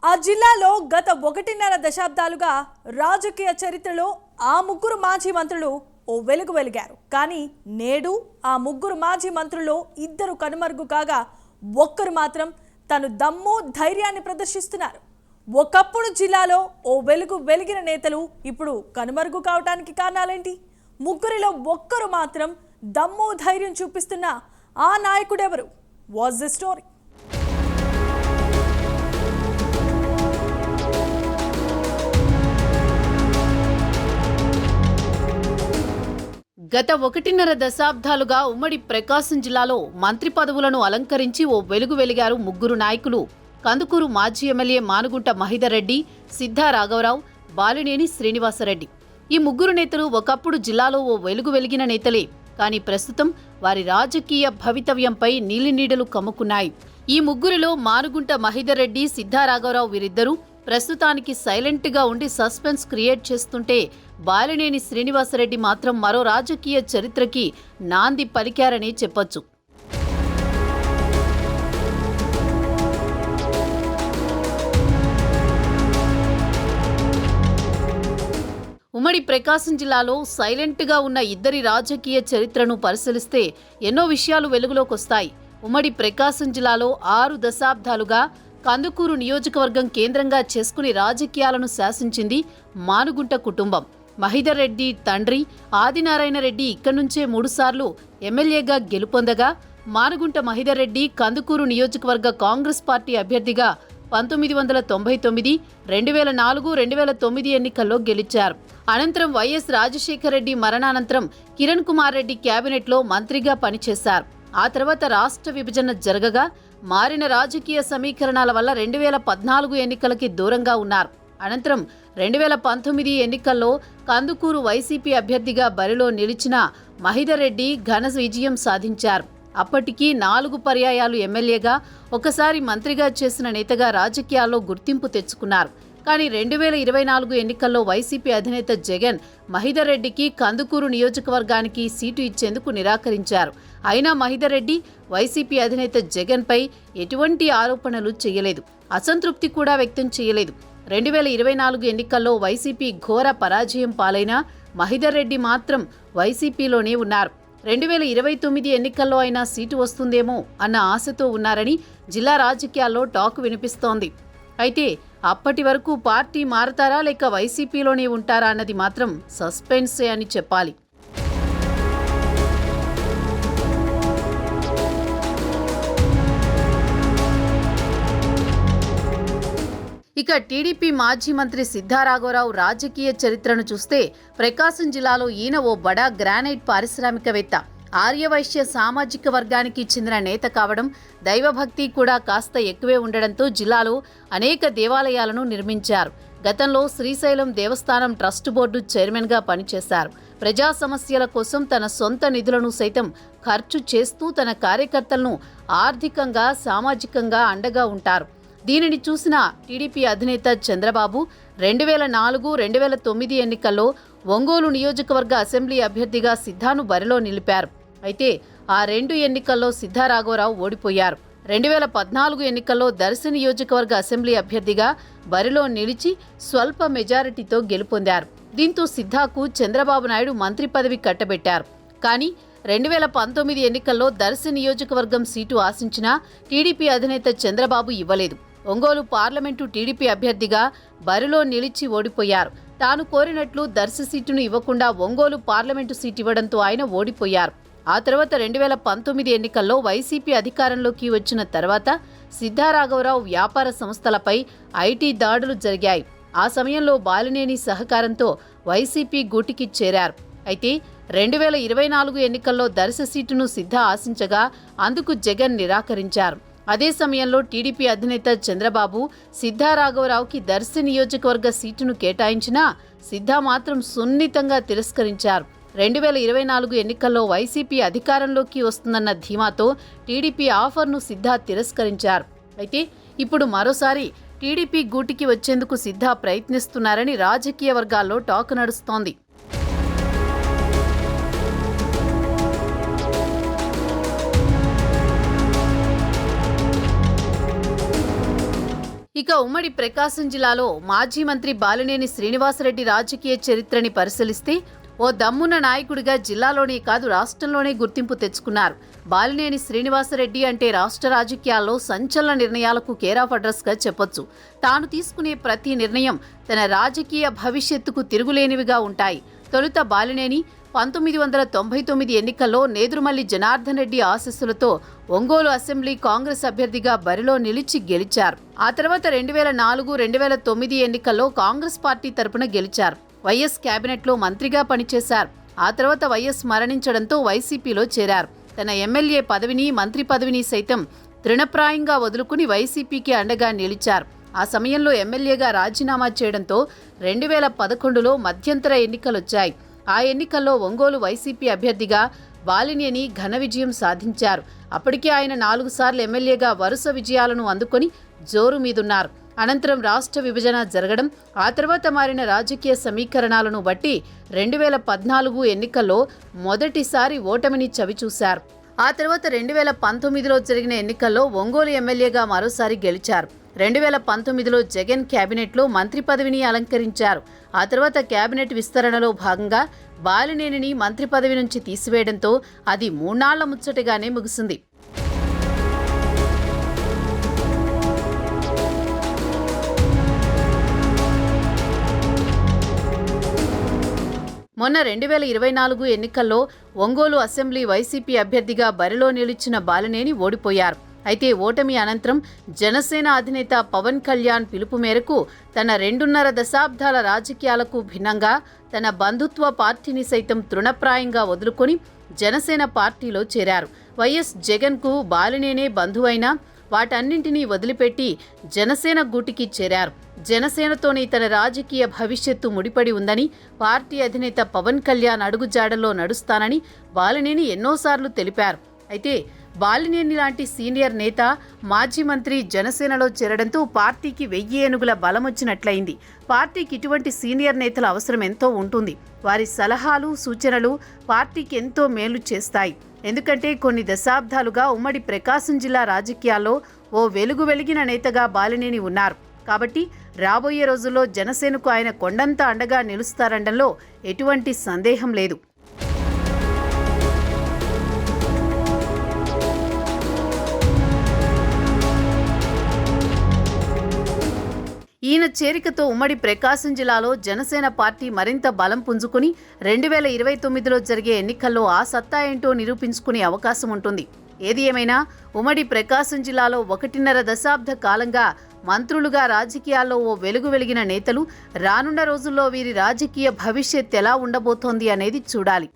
ఆ జిల్లాలో గత 1.5 దశాబ్దాలుగా రాజకీయ చరిత్రలో ఆ ముగ్గురు మాజీ మంత్రులు ఓ వెలుగు వెలిగారు. కానీ నేడు ఆ ముగ్గురు మాజీ మంత్రుల్లో ఇద్దరు కనుమరుగు కాగా ఒక్కరు మాత్రం తను దమ్ము ధైర్యాన్ని ప్రదర్శిస్తున్నారు. ఒకప్పుడు జిల్లాలో ఓ వెలుగు వెలిగిన నేతలు ఇప్పుడు కనుమరుగు కావడానికి కారణాలేంటి? ముగ్గురిలో ఒక్కరు మాత్రం దమ్ము ధైర్యం చూపిస్తున్న ఆ నాయకుడెవరు? What's the story? గత 1.5 దశాబ్దాలుగా ఉమ్మడి ప్రకాశం జిల్లాలో మంత్రి పదవులను అలంకరించి ఓ వెలుగు వెలిగారు ముగ్గురు నాయకులు. కందుకూరు మాజీ ఎమ్మెల్యే మానుగుంట మహిదర్ రెడ్డి, సిద్ధా రాఘవరావు, బాలినేని శ్రీనివాసరెడ్డి. ఈ ముగ్గురు నేతలు ఒకప్పుడు జిల్లాలో ఓ వెలుగు వెలిగిన నేతలే. కానీ ప్రస్తుతం వారి రాజకీయ భవితవ్యంపై నీలినీడలు కమ్ముకున్నాయి. ఈ ముగ్గురిలో మానుగుంట మహిదర్ రెడ్డి, సిద్ధా రాఘవరావు వీరిద్దరూ ప్రస్తుతానికి సైలెంట్గా ఉండి సస్పెన్స్ క్రియేట్ చేస్తుంటే, బాలినేని శ్రీనివాసరెడ్డి మాత్రం మరో రాజకీయ చరిత్రకి నాంది పలికారని చెప్పొచ్చు. ఉమ్మడి ప్రకాశం జిల్లాలో సైలెంట్గా ఉన్న ఇద్దరి రాజకీయ చరిత్రను పరిశీలిస్తే ఎన్నో విషయాలు వెలుగులోకొస్తాయి. ఉమ్మడి ప్రకాశం జిల్లాలో 6 దశాబ్దాలుగా కందుకూరు నియోజకవర్గం కేంద్రంగా చేసుకుని రాజకీయాలను శాసించింది మానుగుంట కుటుంబం. మహిదర్ రెడ్డి తండ్రి ఆదినారాయణ రెడ్డి ఇక్కడి నుంచే 3 సార్లు ఎమ్మెల్యేగా గెలుపొందగా, మానుగుంట మహిదర్ రెడ్డి కందుకూరు నియోజకవర్గ కాంగ్రెస్ పార్టీ అభ్యర్థిగా 1999, 2004, 2009 ఎన్నికల్లో గెలిచారు. అనంతరం వైఎస్ రాజశేఖర రెడ్డి మరణానంతరం కిరణ్ కుమార్ రెడ్డి కేబినెట్లో మంత్రిగా పనిచేశారు. ఆ తర్వాత రాష్ట్ర విభజన జరగగా మారిన రాజకీయ సమీకరణాల వల్ల 2014 ఎన్నికలకి దూరంగా ఉన్నారు. అనంతరం 2019 ఎన్నికల్లో కందుకూరు వైసీపీ అభ్యర్థిగా బరిలో నిలిచిన మహిదర్ రెడ్డి ఘన విజయం సాధించారు. అప్పటికి 4 పర్యాయాలు ఎమ్మెల్యేగా, ఒకసారి మంత్రిగా చేసిన నేతగా రాజకీయాల్లో గుర్తింపు తెచ్చుకున్నారు. కానీ 2024 ఎన్నికల్లో వైసీపీ అధినేత జగన్ మహిదర్ రెడ్డికి కందుకూరు నియోజకవర్గానికి సీటు ఇచ్చేందుకు నిరాకరించారు. అయినా మహిదర్ రెడ్డి వైసీపీ అధినేత జగన్పై ఎటువంటి ఆరోపణలు చేయలేదు, అసంతృప్తి కూడా వ్యక్తం చేయలేదు. 2024 ఎన్నికల్లో వైసీపీ ఘోర పరాజయం పాలైన మహిదర్ రెడ్డి మాత్రం వైసీపీలోనే ఉన్నారు. 2029 ఎన్నికల్లో అయినా సీటు వస్తుందేమో అన్న ఆశతో ఉన్నారని జిల్లా రాజకీయాల్లో టాక్ వినిపిస్తోంది. అయితే అప్పటి వరకు పార్టీ మారతారా లేక వైసీపీలోనే ఉంటారా అన్నది మాత్రం సస్పెన్సే అని చెప్పాలి. ఇక టీడీపీ మాజీ మంత్రి సిద్ధా రాఘవరావు రాజకీయ చరిత్రను చూస్తే ప్రకాశం జిల్లాలో ఈయన ఓ బడా గ్రానైట్ పారిశ్రామికవేత్త, ఆర్యవైశ్య సామాజిక వర్గానికి చెందిన నేత కావడం, దైవభక్తి కూడా కాస్త ఎక్కువే ఉండడంతో జిల్లాలో అనేక దేవాలయాలను నిర్మించారు. గతంలో శ్రీశైలం దేవస్థానం ట్రస్ట్ బోర్డు చైర్మన్గా పనిచేశారు. ప్రజా సమస్యల కోసం తన సొంత నిధులను సైతం ఖర్చు చేస్తూ తన కార్యకర్తలను ఆర్థికంగా, సామాజికంగా అండగా ఉంటారు. దీనిని చూసిన టీడీపీ అధినేత చంద్రబాబు 2004, 2009 ఎన్నికల్లో ఒంగోలు నియోజకవర్గ అసెంబ్లీ అభ్యర్థిగా సిద్ధాను బరిలో నిలిపారు. అయితే ఆ 2 ఎన్నికల్లో సిద్ధా రాఘవరావు ఓడిపోయారు. 2014 ఎన్నికల్లో దర్శి నియోజకవర్గ అసెంబ్లీ అభ్యర్థిగా బరిలో నిలిచి స్వల్ప మెజారిటీతో గెలుపొందారు. దీంతో సిద్ధాకు చంద్రబాబు నాయుడు మంత్రి పదవి కట్టబెట్టారు. కానీ 2019 ఎన్నికల్లో దర్శి నియోజకవర్గం సీటు ఆశించినా టీడీపీ అధినేత చంద్రబాబు ఇవ్వలేదు. ఒంగోలు పార్లమెంటు టీడీపీ అభ్యర్థిగా బరిలో నిలిచి ఓడిపోయారు. తాను కోరినట్లు దర్శి సీటును ఇవ్వకుండా ఒంగోలు పార్లమెంటు సీటు ఇవ్వడంతో ఆయన ఓడిపోయారు. ఆ తర్వాత 2019 ఎన్నికల్లో వైసీపీ అధికారంలోకి వచ్చిన తర్వాత సిద్ధా రాఘవరావు వ్యాపార సంస్థలపై ఐటీ దాడులు జరిగాయి. ఆ సమయంలో బాలినేని సహకారంతో వైసీపీ గూటికి చేరారు. అయితే 2024 ఎన్నికల్లో దర్శి సీటును సిద్ధా ఆశించగా అందుకు జగన్ నిరాకరించారు. అదే సమయంలో టీడీపీ అధినేత చంద్రబాబు సిద్ధా రాఘవరావుకి దర్శి నియోజకవర్గ సీటును కేటాయించినా సిద్ధా మాత్రం సున్నితంగా తిరస్కరించారు. 2024 ఎన్నికల్లో వైసీపీ అధికారంలోకి వస్తుందన్న ధీమాతో టీడీపీ ఆఫర్ను సిద్ధా తిరస్కరించారు. అయితే ఇప్పుడు మరోసారి టీడీపీ గూటికి వచ్చేందుకు సిద్ధా ప్రయత్నిస్తున్నారని రాజకీయ వర్గాల్లో టాక్ నడుస్తోంది. ఇక ఉమ్మడి ప్రకాశం జిల్లాలో మాజీ మంత్రి బాలినేని శ్రీనివాసరెడ్డి రాజకీయ చరిత్రని పరిశీలిస్తే ఓ దమ్మున్న నాయకుడిగా జిల్లాలోనే కాదు రాష్ట్రంలోనే గుర్తింపు తెచ్చుకున్నారు. బాలినేని శ్రీనివాసరెడ్డి అంటే రాష్ట్ర రాజకీయాల్లో సంచలన నిర్ణయాలకు కేర్ ఆఫ్ అడ్రస్గా చెప్పొచ్చు. తాను తీసుకునే ప్రతి నిర్ణయం తన రాజకీయ భవిష్యత్తుకు తిరుగులేనివిగా ఉంటాయి. తొలుత బాలినేని 1999 ఎన్నికల్లో నేదురుమల్లి జనార్దన్ రెడ్డి ఆశీస్సులతో ఒంగోలు అసెంబ్లీ కాంగ్రెస్ అభ్యర్థిగా బరిలో నిలిచి గెలిచారు. ఆ తర్వాత 2004, 2009 ఎన్నికల్లో కాంగ్రెస్ పార్టీ తరపున గెలిచారు. వైఎస్ కేబినెట్లో మంత్రిగా పనిచేశారు. ఆ తర్వాత వైఎస్ మరణించడంతో వైసీపీలో చేరారు. తన ఎమ్మెల్యే పదవిని, మంత్రి పదవిని సైతం తృణప్రాయంగా వదులుకుని వైసీపీకి అండగా నిలిచారు. ఆ సమయంలో ఎమ్మెల్యేగా రాజీనామా చేయడంతో 2011లో మధ్యంతర ఎన్నికలొచ్చాయి. ఆ ఎన్నికల్లో ఒంగోలు వైసీపీ అభ్యర్థిగా బాలినేని ఘన విజయం సాధించారు. అప్పటికే ఆయన 4 సార్లు ఎమ్మెల్యేగా వరుస విజయాలను అందుకొని జోరు మీదున్నారు. అనంతరం రాష్ట్ర విభజన జరగడం, ఆ తర్వాత మారిన రాజకీయ సమీకరణాలను బట్టి 2014 ఎన్నికల్లో మొదటిసారి ఓటమిని చవిచూశారు. ఆ తర్వాత 2019లో జరిగిన ఎన్నికల్లో ఒంగోలు ఎమ్మెల్యేగా మరోసారి గెలిచారు. 2019లో జగన్ కేబినెట్లో మంత్రి పదవిని అలంకరించారు. ఆ తర్వాత కేబినెట్ విస్తరణలో భాగంగా బాలినేనిని మంత్రి పదవి నుంచి తీసివేయడంతో అది 3 నాళ్ల ముచ్చటగానే ముగిసింది. మొన్న 2024 ఎన్నికల్లో ఒంగోలు అసెంబ్లీ వైసీపీ అభ్యర్థిగా బరిలో నిలిచిన బాలినేని ఓడిపోయారు. అయితే ఓటమి అనంతరం జనసేన అధినేత పవన్ కళ్యాణ్ పిలుపు మేరకు తన 2.5 దశాబ్దాల రాజకీయాలకు భిన్నంగా తన బంధుత్వ పార్టీని సైతం తృణప్రాయంగా వదులుకొని జనసేన పార్టీలో చేరారు. వైఎస్ జగన్కు బాలినేనే బంధువైనా వాటన్నింటినీ వదిలిపెట్టి జనసేన గూటికి చేరారు. జనసేనతోనే తన రాజకీయ భవిష్యత్తు ముడిపడి ఉందని, పార్టీ అధినేత పవన్ కళ్యాణ్ అడుగుజాడల్లో నడుస్తానని బాలినేని ఎన్నోసార్లు తెలిపారు. అయితే బాలినేని లాంటి సీనియర్ నేత, మాజీ మంత్రి జనసేనలో చేరడంతో పార్టీకి 1000 ఏనుగుల బలమొచ్చినట్లయింది. పార్టీకి ఇటువంటి సీనియర్ నేతల అవసరం ఎంతో ఉంటుంది. వారి సలహాలు, సూచనలు పార్టీకి ఎంతో మేలు చేస్తాయి. ఎందుకంటే కొన్ని దశాబ్దాలుగా ఉమ్మడి ప్రకాశం జిల్లా రాజకీయాల్లో ఓ వెలిగిన నేతగా బాలినేని ఉన్నారు. కాబట్టి రాబోయే రోజుల్లో జనసేనకు ఆయన కొండంత అండగా నిలుస్తారనడంలో ఎటువంటి సందేహం లేదు. ఈయన చేరికతో ఉమ్మడి ప్రకాశం జిల్లాలో జనసేన పార్టీ మరింత బలం పుంజుకుని 2029లో జరిగే ఎన్నికల్లో ఆ సత్తా ఏంటో నిరూపించుకునే అవకాశం ఉంటుంది. ఏది ఏమైనా ఉమ్మడి ప్రకాశం జిల్లాలో 1.5 దశాబ్ద కాలంగా మంత్రులుగా రాజకీయాల్లో ఓ వెలిగిన నేతలు రానున్న రోజుల్లో వీరి రాజకీయ భవిష్యత్ ఎలా ఉండబోతోంది అనేది చూడాలి.